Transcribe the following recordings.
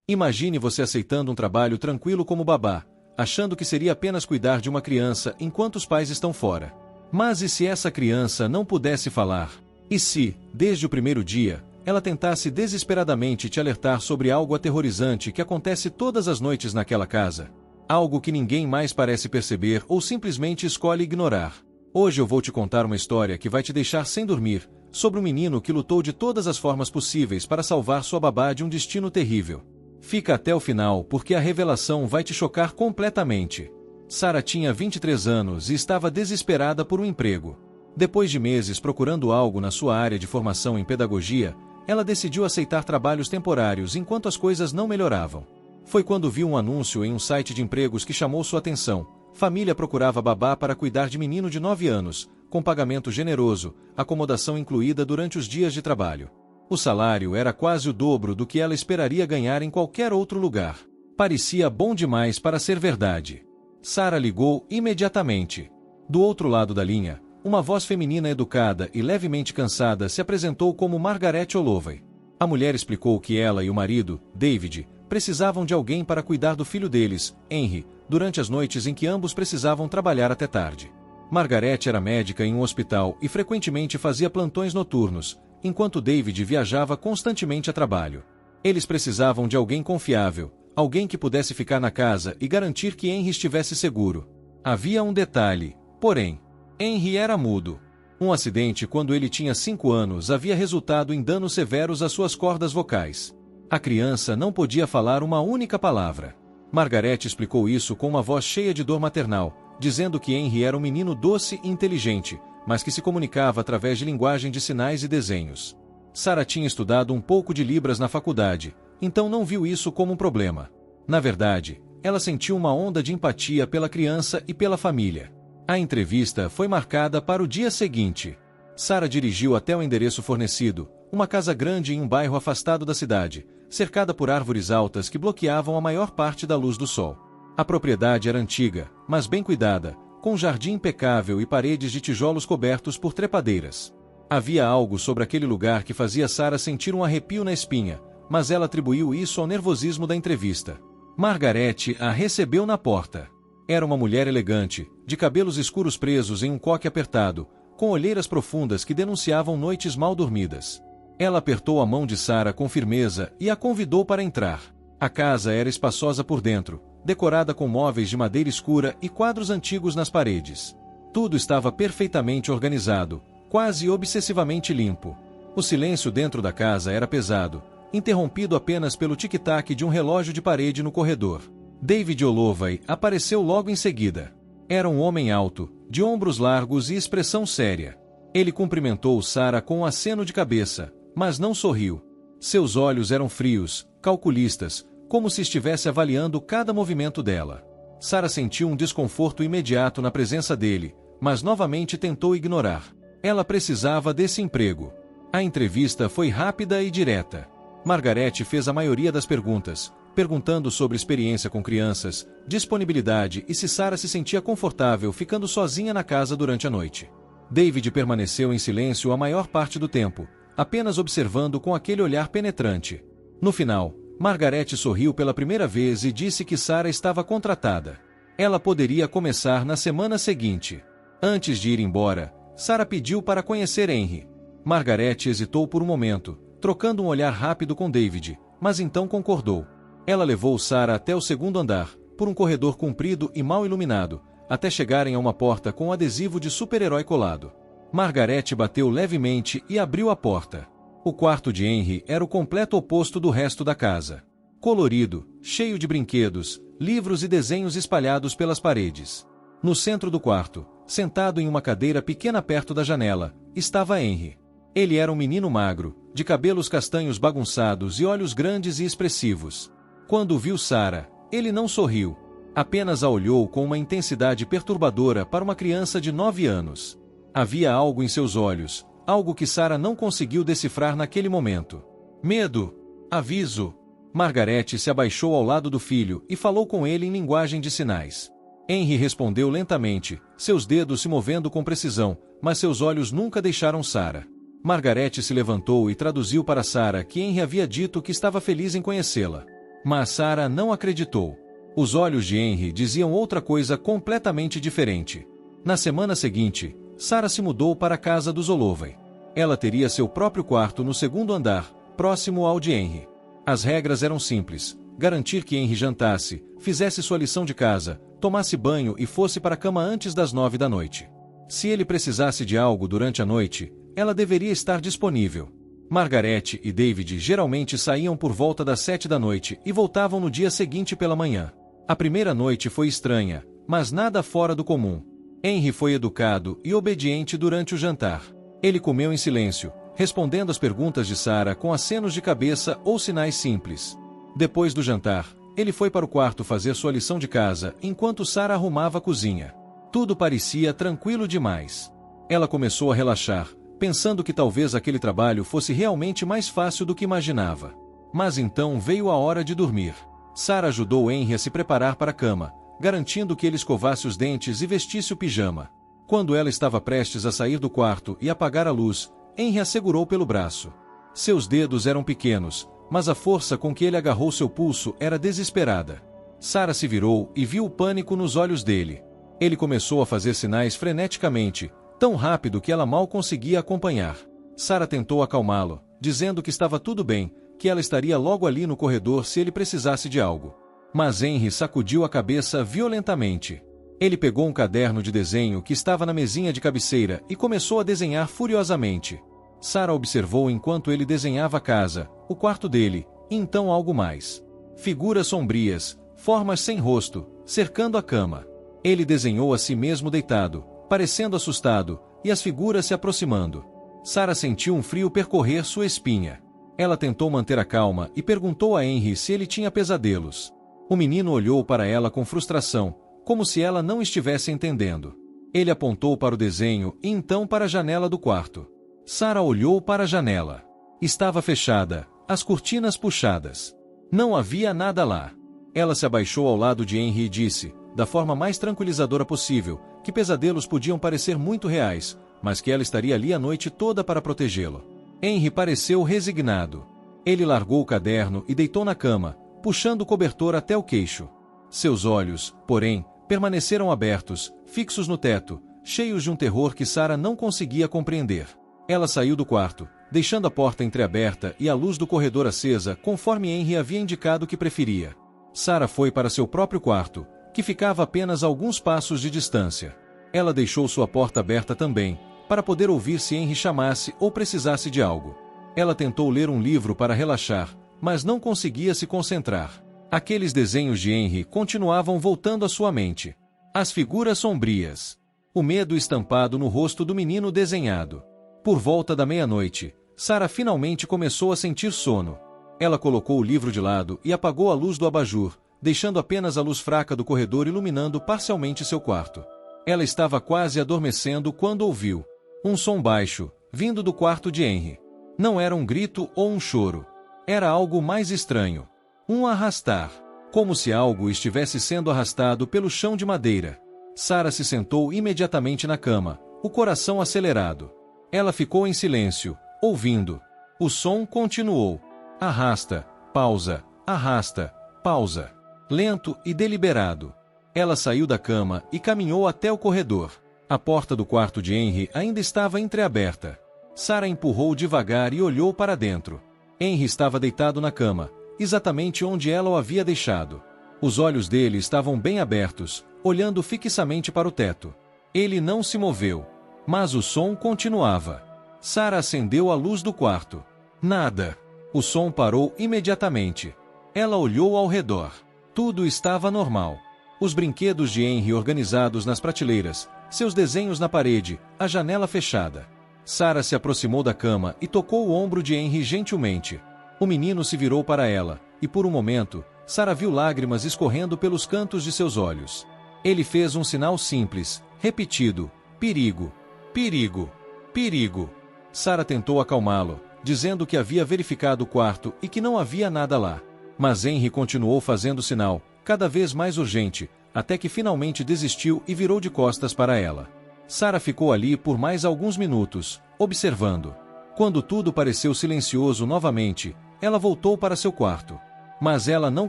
Imagine você aceitando um trabalho tranquilo como babá, achando que seria apenas cuidar de uma criança enquanto os pais estão fora. Mas e se essa criança não pudesse falar? E se, desde o primeiro dia, ela tentasse desesperadamente te alertar sobre algo aterrorizante que acontece todas as noites naquela casa? Algo que ninguém mais parece perceber ou simplesmente escolhe ignorar. Hoje eu vou te contar uma história que vai te deixar sem dormir, sobre um menino que lutou de todas as formas possíveis para salvar sua babá de um destino terrível. Fica até o final porque a revelação vai te chocar completamente. Sarah tinha 23 anos e estava desesperada por um emprego. Depois de meses procurando algo na sua área de formação em pedagogia, ela decidiu aceitar trabalhos temporários enquanto as coisas não melhoravam. Foi quando viu um anúncio em um site de empregos que chamou sua atenção. Família procurava babá para cuidar de menino de 9 anos, com pagamento generoso, acomodação incluída durante os dias de trabalho. O salário era quase o dobro do que ela esperaria ganhar em qualquer outro lugar. Parecia bom demais para ser verdade. Sarah ligou imediatamente. Do outro lado da linha, uma voz feminina educada e levemente cansada se apresentou como Margaret Holloway. A mulher explicou que ela e o marido, David, precisavam de alguém para cuidar do filho deles, Henry, durante as noites em que ambos precisavam trabalhar até tarde. Margaret era médica em um hospital e frequentemente fazia plantões noturnos, enquanto David viajava constantemente a trabalho. Eles precisavam de alguém confiável, alguém que pudesse ficar na casa e garantir que Henry estivesse seguro. Havia um detalhe, porém. Henry era mudo. Um acidente quando ele tinha 5 anos havia resultado em danos severos às suas cordas vocais. A criança não podia falar uma única palavra. Margaret explicou isso com uma voz cheia de dor maternal, dizendo que Henry era um menino doce e inteligente, mas que se comunicava através de linguagem de sinais e desenhos. Sarah tinha estudado um pouco de Libras na faculdade, então não viu isso como um problema. Na verdade, ela sentiu uma onda de empatia pela criança e pela família. A entrevista foi marcada para o dia seguinte. Sarah dirigiu até o endereço fornecido, uma casa grande em um bairro afastado da cidade, cercada por árvores altas que bloqueavam a maior parte da luz do sol. A propriedade era antiga, mas bem cuidada, com um jardim impecável e paredes de tijolos cobertos por trepadeiras. Havia algo sobre aquele lugar que fazia Sarah sentir um arrepio na espinha, mas ela atribuiu isso ao nervosismo da entrevista. Margaret a recebeu na porta. Era uma mulher elegante, de cabelos escuros presos em um coque apertado, com olheiras profundas que denunciavam noites mal dormidas. Ela apertou a mão de Sarah com firmeza e a convidou para entrar. A casa era espaçosa por dentro, decorada com móveis de madeira escura e quadros antigos nas paredes. Tudo estava perfeitamente organizado, quase obsessivamente limpo. O silêncio dentro da casa era pesado, interrompido apenas pelo tic-tac de um relógio de parede no corredor. David Holloway apareceu logo em seguida. Era um homem alto, de ombros largos e expressão séria. Ele cumprimentou Sarah com um aceno de cabeça, mas não sorriu. Seus olhos eram frios, calculistas, como se estivesse avaliando cada movimento dela. Sarah sentiu um desconforto imediato na presença dele, mas novamente tentou ignorar. Ela precisava desse emprego. A entrevista foi rápida e direta. Margaret fez a maioria das perguntas, perguntando sobre experiência com crianças, disponibilidade e se Sarah se sentia confortável ficando sozinha na casa durante a noite. David permaneceu em silêncio a maior parte do tempo, apenas observando com aquele olhar penetrante. No final, Margaret sorriu pela primeira vez e disse que Sarah estava contratada. Ela poderia começar na semana seguinte. Antes de ir embora, Sarah pediu para conhecer Henry. Margaret hesitou por um momento, trocando um olhar rápido com David, mas então concordou. Ela levou Sarah até o segundo andar, por um corredor comprido e mal iluminado, até chegarem a uma porta com um adesivo de super-herói colado. Margaret bateu levemente e abriu a porta. O quarto de Henry era o completo oposto do resto da casa. Colorido, cheio de brinquedos, livros e desenhos espalhados pelas paredes. No centro do quarto, sentado em uma cadeira pequena perto da janela, estava Henry. Ele era um menino magro, de cabelos castanhos bagunçados e olhos grandes e expressivos. Quando viu Sarah, ele não sorriu. Apenas a olhou com uma intensidade perturbadora para uma criança de 9 anos. Havia algo em seus olhos, algo que Sarah não conseguiu decifrar naquele momento. Medo. Aviso. Margaret se abaixou ao lado do filho e falou com ele em linguagem de sinais. Henry respondeu lentamente, seus dedos se movendo com precisão, mas seus olhos nunca deixaram Sarah. Margaret se levantou e traduziu para Sarah que Henry havia dito que estava feliz em conhecê-la. Mas Sarah não acreditou. Os olhos de Henry diziam outra coisa completamente diferente. Na semana seguinte, Sarah se mudou para a casa dos Holloway. Ela teria seu próprio quarto no segundo andar, próximo ao de Henry. As regras eram simples: garantir que Henry jantasse, fizesse sua lição de casa, tomasse banho e fosse para a cama antes das 9 da noite. Se ele precisasse de algo durante a noite, ela deveria estar disponível. Margaret e David geralmente saíam por volta das 7 da noite e voltavam no dia seguinte pela manhã. A primeira noite foi estranha, mas nada fora do comum. Henry foi educado e obediente durante o jantar. Ele comeu em silêncio, respondendo às perguntas de Sarah com acenos de cabeça ou sinais simples. Depois do jantar, ele foi para o quarto fazer sua lição de casa, enquanto Sarah arrumava a cozinha. Tudo parecia tranquilo demais. Ela começou a relaxar, pensando que talvez aquele trabalho fosse realmente mais fácil do que imaginava. Mas então veio a hora de dormir. Sarah ajudou Henry a se preparar para a cama, garantindo que ele escovasse os dentes e vestisse o pijama. Quando ela estava prestes a sair do quarto e apagar a luz, Henry a segurou pelo braço. Seus dedos eram pequenos, mas a força com que ele agarrou seu pulso era desesperada. Sarah se virou e viu o pânico nos olhos dele. Ele começou a fazer sinais freneticamente, tão rápido que ela mal conseguia acompanhar. Sarah tentou acalmá-lo, dizendo que estava tudo bem, que ela estaria logo ali no corredor se ele precisasse de algo. Mas Henry sacudiu a cabeça violentamente. Ele pegou um caderno de desenho que estava na mesinha de cabeceira e começou a desenhar furiosamente. Sarah observou enquanto ele desenhava a casa, o quarto dele, e então algo mais. Figuras sombrias, formas sem rosto, cercando a cama. Ele desenhou a si mesmo deitado, parecendo assustado, e as figuras se aproximando. Sarah sentiu um frio percorrer sua espinha. Ela tentou manter a calma e perguntou a Henry se ele tinha pesadelos. O menino olhou para ela com frustração, como se ela não estivesse entendendo. Ele apontou para o desenho e então para a janela do quarto. Sarah olhou para a janela. Estava fechada, as cortinas puxadas. Não havia nada lá. Ela se abaixou ao lado de Henry e disse, da forma mais tranquilizadora possível, que pesadelos podiam parecer muito reais, mas que ela estaria ali a noite toda para protegê-lo. Henry pareceu resignado. Ele largou o caderno e deitou na cama, puxando o cobertor até o queixo. Seus olhos, porém, permaneceram abertos, fixos no teto, cheios de um terror que Sarah não conseguia compreender. Ela saiu do quarto, deixando a porta entreaberta e a luz do corredor acesa, conforme Henry havia indicado que preferia. Sarah foi para seu próprio quarto, que ficava a apenas alguns passos de distância. Ela deixou sua porta aberta também, para poder ouvir se Henry chamasse ou precisasse de algo. Ela tentou ler um livro para relaxar, mas não conseguia se concentrar. Aqueles desenhos de Henry continuavam voltando à sua mente. As figuras sombrias. O medo estampado no rosto do menino desenhado. Por volta da meia-noite, Sarah finalmente começou a sentir sono. Ela colocou o livro de lado e apagou a luz do abajur, deixando apenas a luz fraca do corredor iluminando parcialmente seu quarto. Ela estava quase adormecendo quando ouviu um som baixo, vindo do quarto de Henry. Não era um grito ou um choro. Era algo mais estranho. Um arrastar. Como se algo estivesse sendo arrastado pelo chão de madeira. Sarah se sentou imediatamente na cama, o coração acelerado. Ela ficou em silêncio, ouvindo. O som continuou. Arrasta, pausa, arrasta, pausa. Lento e deliberado. Ela saiu da cama e caminhou até o corredor. A porta do quarto de Henry ainda estava entreaberta. Sarah empurrou devagar e olhou para dentro. Henry estava deitado na cama, exatamente onde ela o havia deixado. Os olhos dele estavam bem abertos, olhando fixamente para o teto. Ele não se moveu. Mas o som continuava. Sarah acendeu a luz do quarto. Nada. O som parou imediatamente. Ela olhou ao redor. Tudo estava normal. Os brinquedos de Henry organizados nas prateleiras, seus desenhos na parede, a janela fechada. Sarah se aproximou da cama e tocou o ombro de Henry gentilmente. O menino se virou para ela, e por um momento, Sarah viu lágrimas escorrendo pelos cantos de seus olhos. Ele fez um sinal simples, repetido: perigo, perigo, perigo. Sarah tentou acalmá-lo, dizendo que havia verificado o quarto e que não havia nada lá. Mas Henry continuou fazendo sinal, cada vez mais urgente, até que finalmente desistiu e virou de costas para ela. Sarah ficou ali por mais alguns minutos, observando. Quando tudo pareceu silencioso novamente, ela voltou para seu quarto. Mas ela não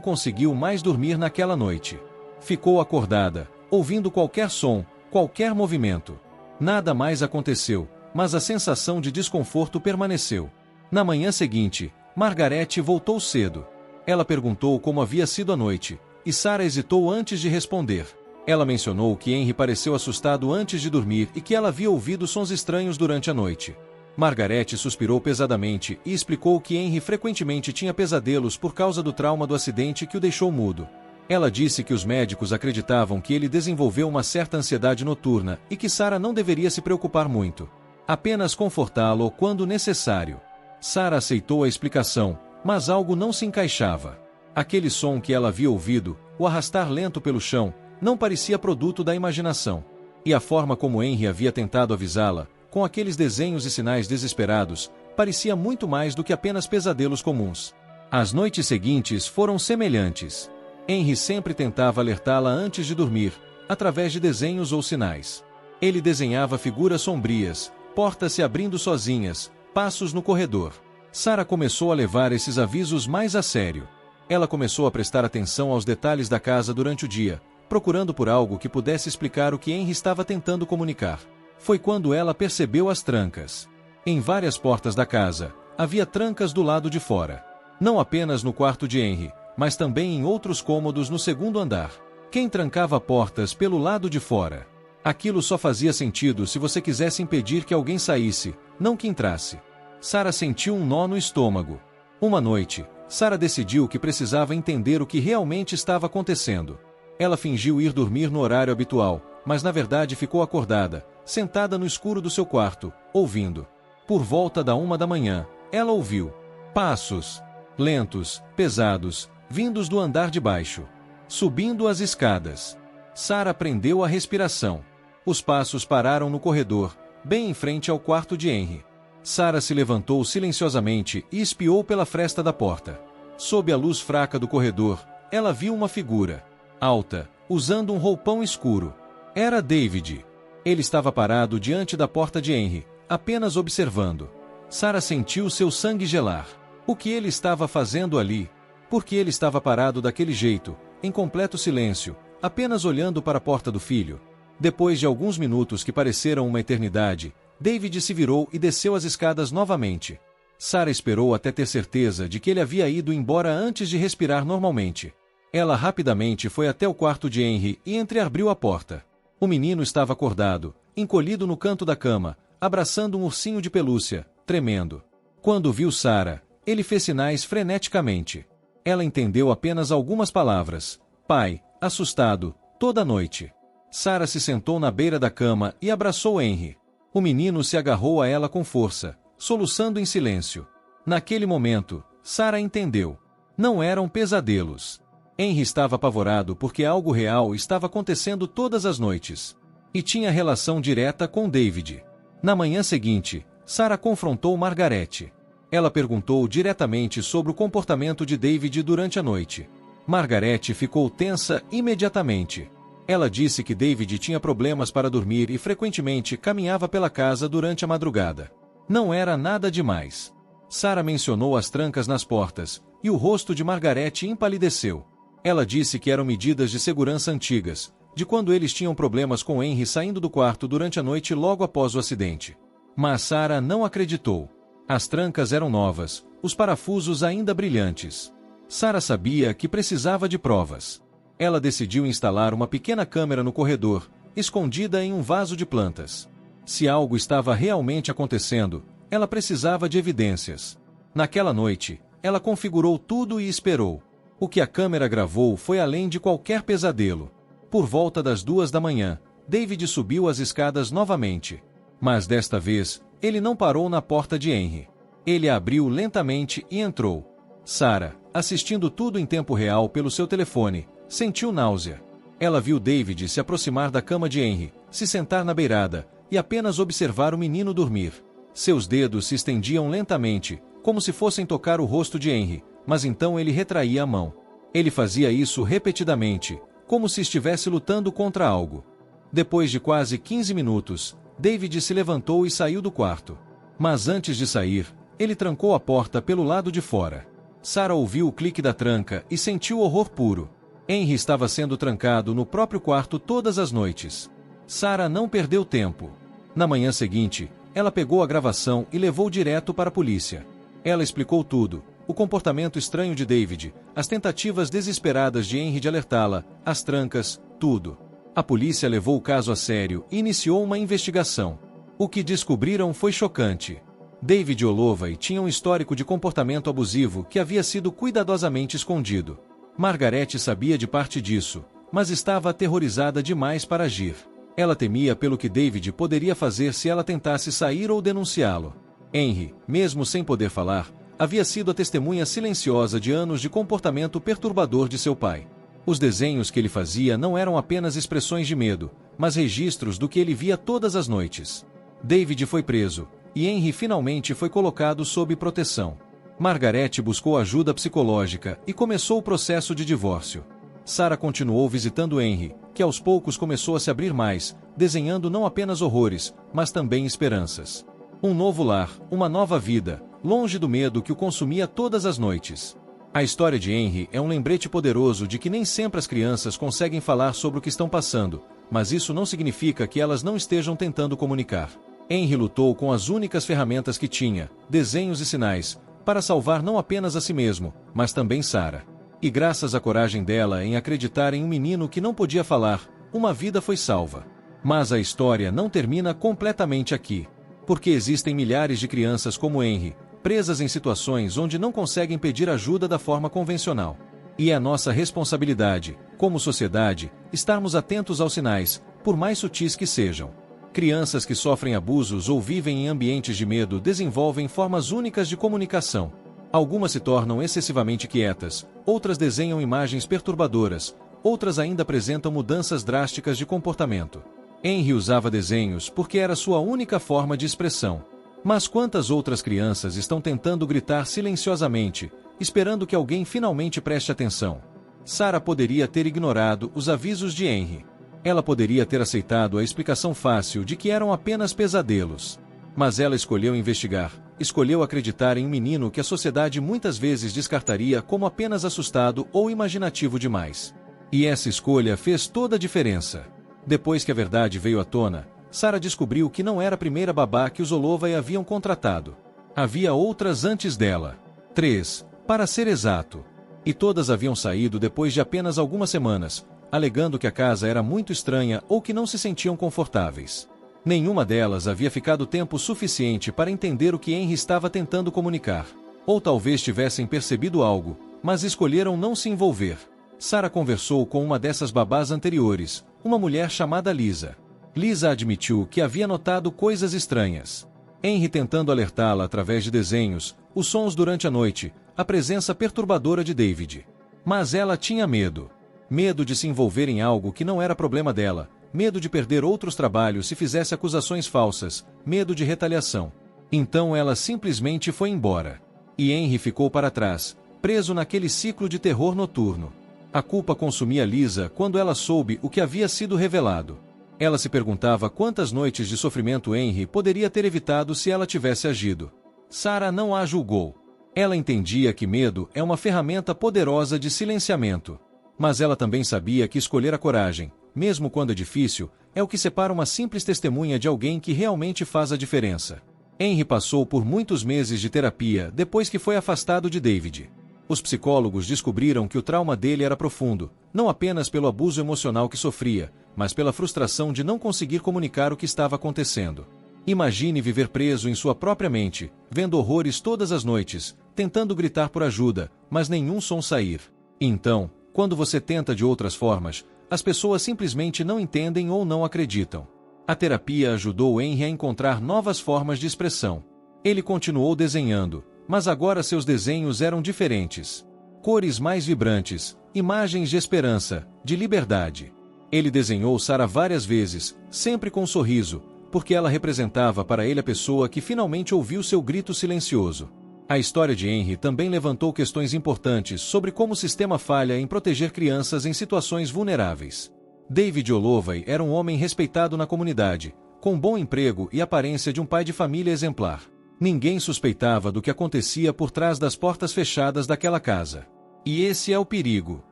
conseguiu mais dormir naquela noite. Ficou acordada, ouvindo qualquer som, qualquer movimento. Nada mais aconteceu, mas a sensação de desconforto permaneceu. Na manhã seguinte, Margarete voltou cedo. Ela perguntou como havia sido a noite, e Sarah hesitou antes de responder. Ela mencionou que Henry pareceu assustado antes de dormir e que ela havia ouvido sons estranhos durante a noite. Margarete suspirou pesadamente e explicou que Henry frequentemente tinha pesadelos por causa do trauma do acidente que o deixou mudo. Ela disse que os médicos acreditavam que ele desenvolveu uma certa ansiedade noturna e que Sarah não deveria se preocupar muito. Apenas confortá-lo quando necessário. Sarah aceitou a explicação, mas algo não se encaixava. Aquele som que ela havia ouvido, o arrastar lento pelo chão, não parecia produto da imaginação. E a forma como Henry havia tentado avisá-la, com aqueles desenhos e sinais desesperados, parecia muito mais do que apenas pesadelos comuns. As noites seguintes foram semelhantes. Henry sempre tentava alertá-la antes de dormir, através de desenhos ou sinais. Ele desenhava figuras sombrias, portas se abrindo sozinhas, passos no corredor. Sarah começou a levar esses avisos mais a sério. Ela começou a prestar atenção aos detalhes da casa durante o dia, procurando por algo que pudesse explicar o que Henry estava tentando comunicar. Foi quando ela percebeu as trancas. Em várias portas da casa, havia trancas do lado de fora. Não apenas no quarto de Henry, mas também em outros cômodos no segundo andar. Quem trancava portas pelo lado de fora? Aquilo só fazia sentido se você quisesse impedir que alguém saísse, não que entrasse. Sarah sentiu um nó no estômago. Uma noite, Sarah decidiu que precisava entender o que realmente estava acontecendo. Ela fingiu ir dormir no horário habitual, mas na verdade ficou acordada, sentada no escuro do seu quarto, ouvindo. Por volta da 1 da manhã, ela ouviu passos, lentos, pesados, vindos do andar de baixo, subindo as escadas. Sarah prendeu a respiração. Os passos pararam no corredor, bem em frente ao quarto de Henry. Sarah se levantou silenciosamente e espiou pela fresta da porta. Sob a luz fraca do corredor, ela viu uma figura, alta, usando um roupão escuro. Era David. Ele estava parado diante da porta de Henry, apenas observando. Sarah sentiu seu sangue gelar. O que ele estava fazendo ali? Por que ele estava parado daquele jeito, em completo silêncio, apenas olhando para a porta do filho? Depois de alguns minutos que pareceram uma eternidade, David se virou e desceu as escadas novamente. Sarah esperou até ter certeza de que ele havia ido embora antes de respirar normalmente. Ela rapidamente foi até o quarto de Henry e entreabriu a porta. O menino estava acordado, encolhido no canto da cama, abraçando um ursinho de pelúcia, tremendo. Quando viu Sarah, ele fez sinais freneticamente. Ela entendeu apenas algumas palavras. Pai, assustado, toda noite. Sarah se sentou na beira da cama e abraçou Henry. O menino se agarrou a ela com força, soluçando em silêncio. Naquele momento, Sarah entendeu. Não eram pesadelos. Henry estava apavorado porque algo real estava acontecendo todas as noites. E tinha relação direta com David. Na manhã seguinte, Sarah confrontou Margarete. Ela perguntou diretamente sobre o comportamento de David durante a noite. Margarete ficou tensa imediatamente. Ela disse que David tinha problemas para dormir e frequentemente caminhava pela casa durante a madrugada. Não era nada demais. Sarah mencionou as trancas nas portas, e o rosto de Margarete empalideceu. Ela disse que eram medidas de segurança antigas, de quando eles tinham problemas com Henry saindo do quarto durante a noite logo após o acidente. Mas Sarah não acreditou. As trancas eram novas, os parafusos ainda brilhantes. Sarah sabia que precisava de provas. Ela decidiu instalar uma pequena câmera no corredor, escondida em um vaso de plantas. Se algo estava realmente acontecendo, ela precisava de evidências. Naquela noite, ela configurou tudo e esperou. O que a câmera gravou foi além de qualquer pesadelo. Por volta das 2 da manhã, David subiu as escadas novamente. Mas desta vez, ele não parou na porta de Henry. Ele a abriu lentamente e entrou. Sarah, assistindo tudo em tempo real pelo seu telefone, sentiu náusea. Ela viu David se aproximar da cama de Henry, se sentar na beirada, e apenas observar o menino dormir. Seus dedos se estendiam lentamente, como se fossem tocar o rosto de Henry, mas então ele retraía a mão. Ele fazia isso repetidamente, como se estivesse lutando contra algo. Depois de quase 15 minutos, David se levantou e saiu do quarto. Mas antes de sair, ele trancou a porta pelo lado de fora. Sarah ouviu o clique da tranca e sentiu horror puro. Henry estava sendo trancado no próprio quarto todas as noites. Sarah não perdeu tempo. Na manhã seguinte, ela pegou a gravação e levou direto para a polícia. Ela explicou tudo: o comportamento estranho de David, as tentativas desesperadas de Henry de alertá-la, as trancas, tudo. A polícia levou o caso a sério e iniciou uma investigação. O que descobriram foi chocante. David Holloway tinha um histórico de comportamento abusivo que havia sido cuidadosamente escondido. Margaret sabia de parte disso, mas estava aterrorizada demais para agir. Ela temia pelo que David poderia fazer se ela tentasse sair ou denunciá-lo. Henry, mesmo sem poder falar, havia sido a testemunha silenciosa de anos de comportamento perturbador de seu pai. Os desenhos que ele fazia não eram apenas expressões de medo, mas registros do que ele via todas as noites. David foi preso, e Henry finalmente foi colocado sob proteção. Margaret buscou ajuda psicológica e começou o processo de divórcio. Sarah continuou visitando Henry, que aos poucos começou a se abrir mais, desenhando não apenas horrores, mas também esperanças. Um novo lar, uma nova vida, longe do medo que o consumia todas as noites. A história de Henry é um lembrete poderoso de que nem sempre as crianças conseguem falar sobre o que estão passando, mas isso não significa que elas não estejam tentando comunicar. Henry lutou com as únicas ferramentas que tinha, desenhos e sinais, para salvar não apenas a si mesmo, mas também Sarah. E graças à coragem dela em acreditar em um menino que não podia falar, uma vida foi salva. Mas a história não termina completamente aqui. Porque existem milhares de crianças como Henry, presas em situações onde não conseguem pedir ajuda da forma convencional. E é nossa responsabilidade, como sociedade, estarmos atentos aos sinais, por mais sutis que sejam. Crianças que sofrem abusos ou vivem em ambientes de medo desenvolvem formas únicas de comunicação. Algumas se tornam excessivamente quietas, outras desenham imagens perturbadoras, outras ainda apresentam mudanças drásticas de comportamento. Henry usava desenhos porque era sua única forma de expressão. Mas quantas outras crianças estão tentando gritar silenciosamente, esperando que alguém finalmente preste atenção? Sarah poderia ter ignorado os avisos de Henry. Ela poderia ter aceitado a explicação fácil de que eram apenas pesadelos. Mas ela escolheu investigar, escolheu acreditar em um menino que a sociedade muitas vezes descartaria como apenas assustado ou imaginativo demais. E essa escolha fez toda a diferença. Depois que a verdade veio à tona, Sarah descobriu que não era a primeira babá que os Holloway haviam contratado. Havia outras antes dela. 3, para ser exato. E todas haviam saído depois de apenas algumas semanas, alegando que a casa era muito estranha ou que não se sentiam confortáveis. Nenhuma delas havia ficado tempo suficiente para entender o que Henry estava tentando comunicar. Ou talvez tivessem percebido algo, mas escolheram não se envolver. Sarah conversou com uma dessas babás anteriores, uma mulher chamada Lisa. Lisa admitiu que havia notado coisas estranhas. Henry tentando alertá-la através de desenhos, os sons durante a noite, a presença perturbadora de David. Mas ela tinha medo. Medo de se envolver em algo que não era problema dela, medo de perder outros trabalhos se fizesse acusações falsas, medo de retaliação. Então ela simplesmente foi embora. E Henry ficou para trás, preso naquele ciclo de terror noturno. A culpa consumia Lisa quando ela soube o que havia sido revelado. Ela se perguntava quantas noites de sofrimento Henry poderia ter evitado se ela tivesse agido. Sarah não a julgou. Ela entendia que medo é uma ferramenta poderosa de silenciamento. Mas ela também sabia que escolher a coragem, mesmo quando é difícil, é o que separa uma simples testemunha de alguém que realmente faz a diferença. Henry passou por muitos meses de terapia depois que foi afastado de David. Os psicólogos descobriram que o trauma dele era profundo, não apenas pelo abuso emocional que sofria, mas pela frustração de não conseguir comunicar o que estava acontecendo. Imagine viver preso em sua própria mente, vendo horrores todas as noites, tentando gritar por ajuda, mas nenhum som sair. Então, quando você tenta de outras formas, as pessoas simplesmente não entendem ou não acreditam. A terapia ajudou Henry a encontrar novas formas de expressão. Ele continuou desenhando, mas agora seus desenhos eram diferentes. Cores mais vibrantes, imagens de esperança, de liberdade. Ele desenhou Sarah várias vezes, sempre com um sorriso, porque ela representava para ele a pessoa que finalmente ouviu seu grito silencioso. A história de Henry também levantou questões importantes sobre como o sistema falha em proteger crianças em situações vulneráveis. David Holloway era um homem respeitado na comunidade, com bom emprego e aparência de um pai de família exemplar. Ninguém suspeitava do que acontecia por trás das portas fechadas daquela casa. E esse é o perigo.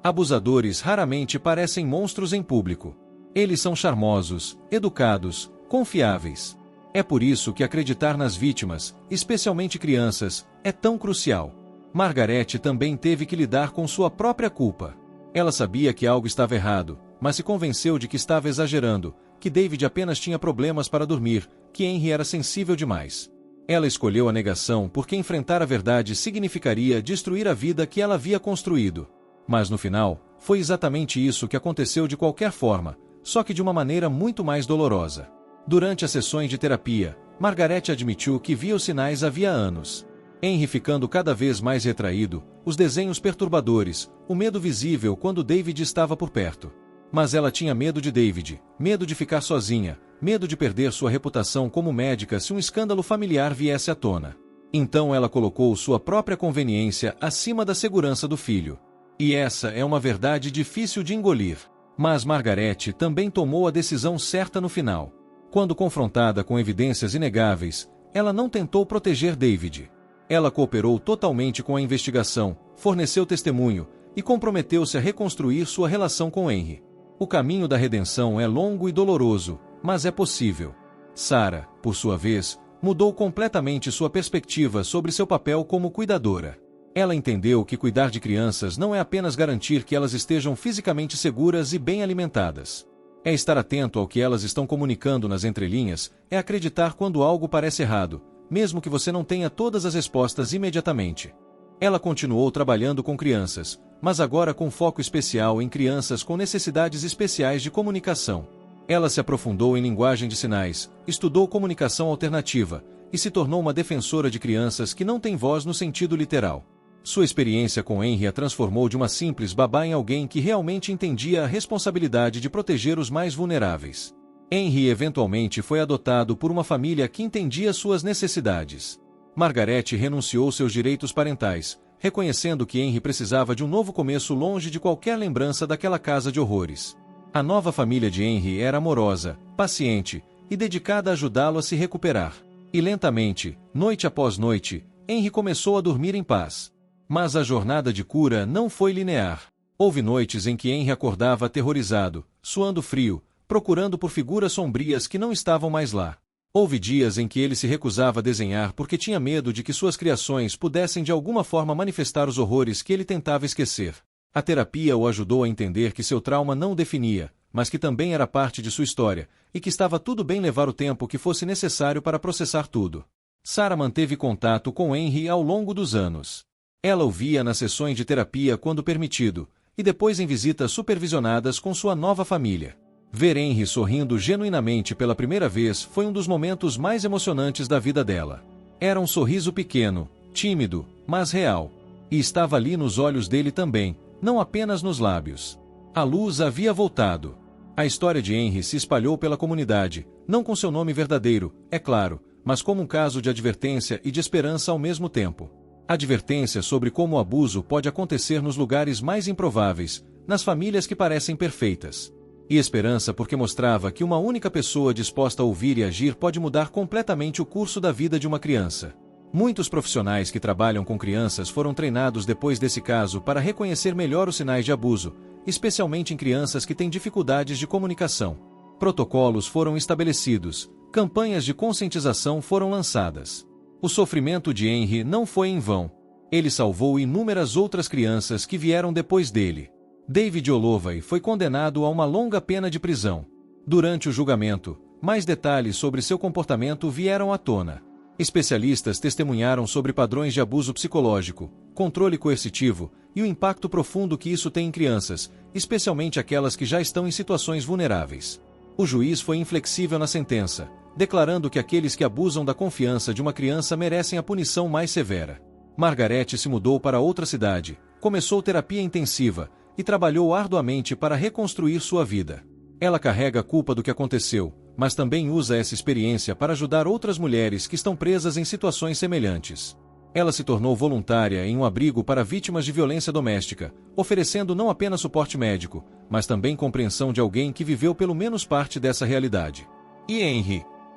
Abusadores raramente parecem monstros em público. Eles são charmosos, educados, confiáveis. É por isso que acreditar nas vítimas, especialmente crianças, é tão crucial. Margaret também teve que lidar com sua própria culpa. Ela sabia que algo estava errado, mas se convenceu de que estava exagerando, que David apenas tinha problemas para dormir, que Henry era sensível demais. Ela escolheu a negação porque enfrentar a verdade significaria destruir a vida que ela havia construído. Mas no final, foi exatamente isso que aconteceu de qualquer forma, só que de uma maneira muito mais dolorosa. Durante as sessões de terapia, Margaret admitiu que via os sinais havia anos. Henry ficando cada vez mais retraído, os desenhos perturbadores, o medo visível quando David estava por perto. Mas ela tinha medo de David, medo de ficar sozinha, medo de perder sua reputação como médica se um escândalo familiar viesse à tona. Então ela colocou sua própria conveniência acima da segurança do filho. E essa é uma verdade difícil de engolir. Mas Margaret também tomou a decisão certa no final. Quando confrontada com evidências inegáveis, ela não tentou proteger David. Ela cooperou totalmente com a investigação, forneceu testemunho e comprometeu-se a reconstruir sua relação com Henry. O caminho da redenção é longo e doloroso, mas é possível. Sarah, por sua vez, mudou completamente sua perspectiva sobre seu papel como cuidadora. Ela entendeu que cuidar de crianças não é apenas garantir que elas estejam fisicamente seguras e bem alimentadas. É estar atento ao que elas estão comunicando nas entrelinhas, é acreditar quando algo parece errado, mesmo que você não tenha todas as respostas imediatamente. Ela continuou trabalhando com crianças, mas agora com foco especial em crianças com necessidades especiais de comunicação. Ela se aprofundou em linguagem de sinais, estudou comunicação alternativa e se tornou uma defensora de crianças que não têm voz no sentido literal. Sua experiência com Henry a transformou de uma simples babá em alguém que realmente entendia a responsabilidade de proteger os mais vulneráveis. Henry eventualmente foi adotado por uma família que entendia suas necessidades. Margaret renunciou seus direitos parentais, reconhecendo que Henry precisava de um novo começo longe de qualquer lembrança daquela casa de horrores. A nova família de Henry era amorosa, paciente e dedicada a ajudá-lo a se recuperar. E lentamente, noite após noite, Henry começou a dormir em paz. Mas a jornada de cura não foi linear. Houve noites em que Henry acordava aterrorizado, suando frio, procurando por figuras sombrias que não estavam mais lá. Houve dias em que ele se recusava a desenhar porque tinha medo de que suas criações pudessem de alguma forma manifestar os horrores que ele tentava esquecer. A terapia o ajudou a entender que seu trauma não o definia, mas que também era parte de sua história, e que estava tudo bem levar o tempo que fosse necessário para processar tudo. Sarah manteve contato com Henry ao longo dos anos. Ela o via nas sessões de terapia quando permitido, e depois em visitas supervisionadas com sua nova família. Ver Henry sorrindo genuinamente pela primeira vez foi um dos momentos mais emocionantes da vida dela. Era um sorriso pequeno, tímido, mas real. E estava ali nos olhos dele também, não apenas nos lábios. A luz havia voltado. A história de Henry se espalhou pela comunidade, não com seu nome verdadeiro, é claro, mas como um caso de advertência e de esperança ao mesmo tempo. Advertência sobre como o abuso pode acontecer nos lugares mais improváveis, nas famílias que parecem perfeitas. E esperança porque mostrava que uma única pessoa disposta a ouvir e agir pode mudar completamente o curso da vida de uma criança. Muitos profissionais que trabalham com crianças foram treinados depois desse caso para reconhecer melhor os sinais de abuso, especialmente em crianças que têm dificuldades de comunicação. Protocolos foram estabelecidos, campanhas de conscientização foram lançadas. O sofrimento de Henry não foi em vão. Ele salvou inúmeras outras crianças que vieram depois dele. David Holloway foi condenado a uma longa pena de prisão. Durante o julgamento, mais detalhes sobre seu comportamento vieram à tona. Especialistas testemunharam sobre padrões de abuso psicológico, controle coercitivo e o impacto profundo que isso tem em crianças, especialmente aquelas que já estão em situações vulneráveis. O juiz foi inflexível na sentença, declarando que aqueles que abusam da confiança de uma criança merecem a punição mais severa. Margaret se mudou para outra cidade, começou terapia intensiva e trabalhou arduamente para reconstruir sua vida. Ela carrega a culpa do que aconteceu, mas também usa essa experiência para ajudar outras mulheres que estão presas em situações semelhantes. Ela se tornou voluntária em um abrigo para vítimas de violência doméstica, oferecendo não apenas suporte médico, mas também compreensão de alguém que viveu pelo menos parte dessa realidade. E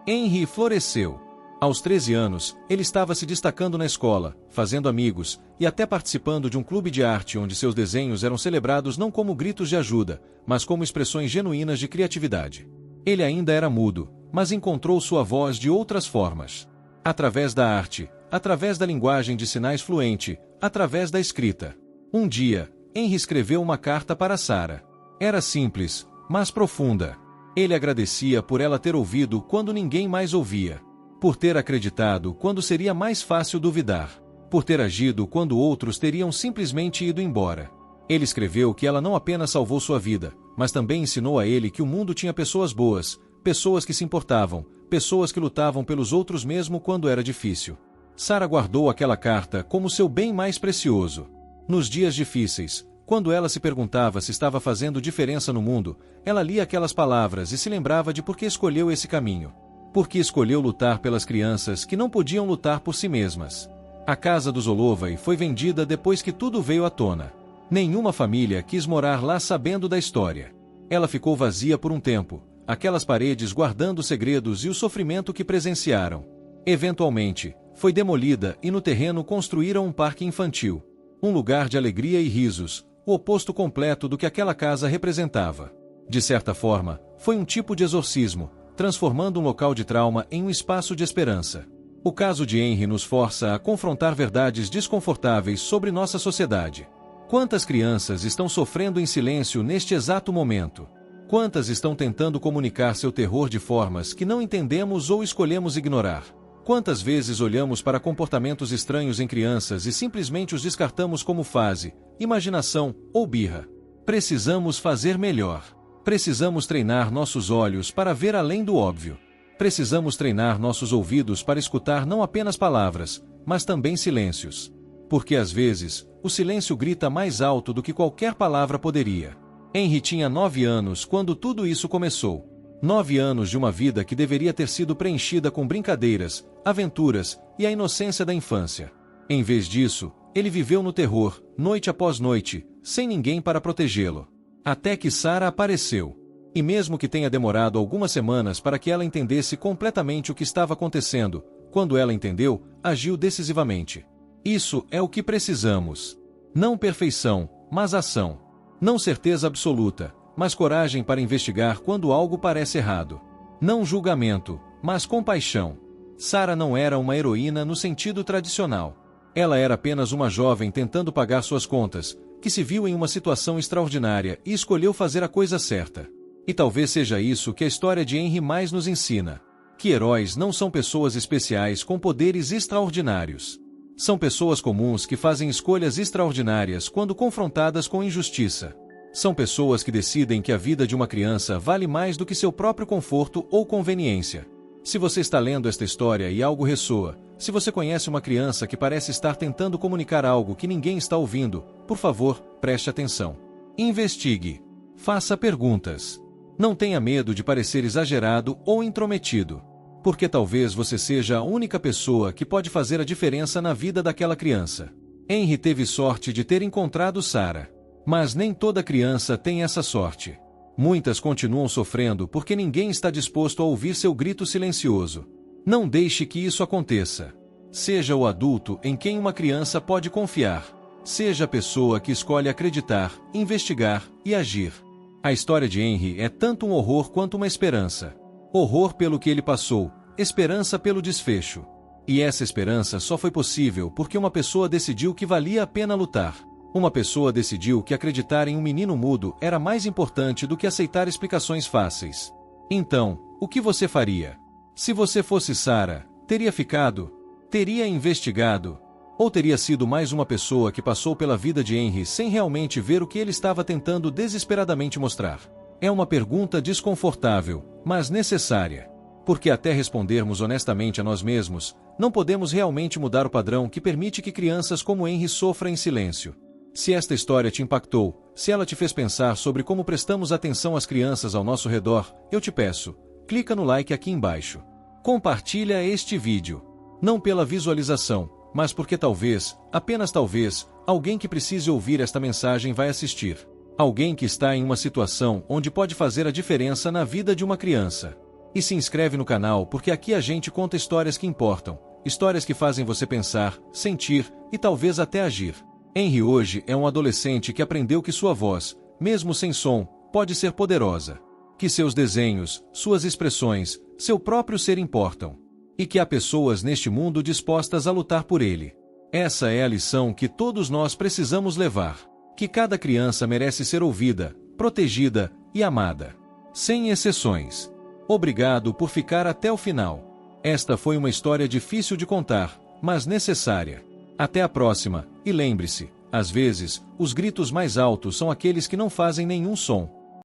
Henry floresceu. Aos 13 anos, ele estava se destacando na escola, fazendo amigos, e até participando de um clube de arte onde seus desenhos eram celebrados não como gritos de ajuda, mas como expressões genuínas de criatividade. Ele ainda era mudo, mas encontrou sua voz de outras formas. Através da arte, através da linguagem de sinais fluente, através da escrita. Um dia, Henry escreveu uma carta para Sarah. Era simples, mas profunda. Ele agradecia por ela ter ouvido quando ninguém mais ouvia. Por ter acreditado quando seria mais fácil duvidar. Por ter agido quando outros teriam simplesmente ido embora. Ele escreveu que ela não apenas salvou sua vida, mas também ensinou a ele que o mundo tinha pessoas boas, pessoas que se importavam, pessoas que lutavam pelos outros mesmo quando era difícil. Sarah guardou aquela carta como seu bem mais precioso. Nos dias difíceis, quando ela se perguntava se estava fazendo diferença no mundo, ela lia aquelas palavras e se lembrava de por que escolheu esse caminho. Porque escolheu lutar pelas crianças que não podiam lutar por si mesmas. A casa dos Holloway foi vendida depois que tudo veio à tona. Nenhuma família quis morar lá sabendo da história. Ela ficou vazia por um tempo, aquelas paredes guardando segredos e o sofrimento que presenciaram. Eventualmente, foi demolida e no terreno construíram um parque infantil. Um lugar de alegria e risos, o oposto completo do que aquela casa representava. De certa forma, foi um tipo de exorcismo, transformando um local de trauma em um espaço de esperança. O caso de Henry nos força a confrontar verdades desconfortáveis sobre nossa sociedade. Quantas crianças estão sofrendo em silêncio neste exato momento? Quantas estão tentando comunicar seu terror de formas que não entendemos ou escolhemos ignorar? Quantas vezes olhamos para comportamentos estranhos em crianças e simplesmente os descartamos como fase, imaginação ou birra? Precisamos fazer melhor. Precisamos treinar nossos olhos para ver além do óbvio. Precisamos treinar nossos ouvidos para escutar não apenas palavras, mas também silêncios. Porque às vezes, o silêncio grita mais alto do que qualquer palavra poderia. Henry tinha 9 anos quando tudo isso começou. 9 anos de uma vida que deveria ter sido preenchida com brincadeiras, aventuras e a inocência da infância. Em vez disso, ele viveu no terror, noite após noite, sem ninguém para protegê-lo. Até que Sarah apareceu. E mesmo que tenha demorado algumas semanas para que ela entendesse completamente o que estava acontecendo, quando ela entendeu, agiu decisivamente. Isso é o que precisamos. Não perfeição, mas ação. Não certeza absoluta, mas coragem para investigar quando algo parece errado. Não julgamento, mas compaixão. Sarah não era uma heroína no sentido tradicional. Ela era apenas uma jovem tentando pagar suas contas, que se viu em uma situação extraordinária e escolheu fazer a coisa certa. E talvez seja isso que a história de Henry mais nos ensina. Que heróis não são pessoas especiais com poderes extraordinários. São pessoas comuns que fazem escolhas extraordinárias quando confrontadas com injustiça. São pessoas que decidem que a vida de uma criança vale mais do que seu próprio conforto ou conveniência. Se você está lendo esta história e algo ressoa, se você conhece uma criança que parece estar tentando comunicar algo que ninguém está ouvindo, por favor, preste atenção. Investigue. Faça perguntas. Não tenha medo de parecer exagerado ou intrometido. Porque talvez você seja a única pessoa que pode fazer a diferença na vida daquela criança. Henry teve sorte de ter encontrado Sarah. Mas nem toda criança tem essa sorte. Muitas continuam sofrendo porque ninguém está disposto a ouvir seu grito silencioso. Não deixe que isso aconteça. Seja o adulto em quem uma criança pode confiar. Seja a pessoa que escolhe acreditar, investigar e agir. A história de Henry é tanto um horror quanto uma esperança. Horror pelo que ele passou, esperança pelo desfecho. E essa esperança só foi possível porque uma pessoa decidiu que valia a pena lutar. Uma pessoa decidiu que acreditar em um menino mudo era mais importante do que aceitar explicações fáceis. Então, o que você faria? Se você fosse Sarah, teria ficado? Teria investigado? Ou teria sido mais uma pessoa que passou pela vida de Henry sem realmente ver o que ele estava tentando desesperadamente mostrar? É uma pergunta desconfortável, mas necessária. Porque até respondermos honestamente a nós mesmos, não podemos realmente mudar o padrão que permite que crianças como Henry sofram em silêncio. Se esta história te impactou, se ela te fez pensar sobre como prestamos atenção às crianças ao nosso redor, eu te peço, clica no like aqui embaixo. Compartilha este vídeo. Não pela visualização, mas porque talvez, apenas talvez, alguém que precise ouvir esta mensagem vai assistir. Alguém que está em uma situação onde pode fazer a diferença na vida de uma criança. E se inscreve no canal porque aqui a gente conta histórias que importam, histórias que fazem você pensar, sentir e talvez até agir. Henry hoje é um adolescente que aprendeu que sua voz, mesmo sem som, pode ser poderosa. Que seus desenhos, suas expressões, seu próprio ser importam. E que há pessoas neste mundo dispostas a lutar por ele. Essa é a lição que todos nós precisamos levar. Que cada criança merece ser ouvida, protegida e amada. Sem exceções. Obrigado por ficar até o final. Esta foi uma história difícil de contar, mas necessária. Até a próxima, e lembre-se, às vezes, os gritos mais altos são aqueles que não fazem nenhum som.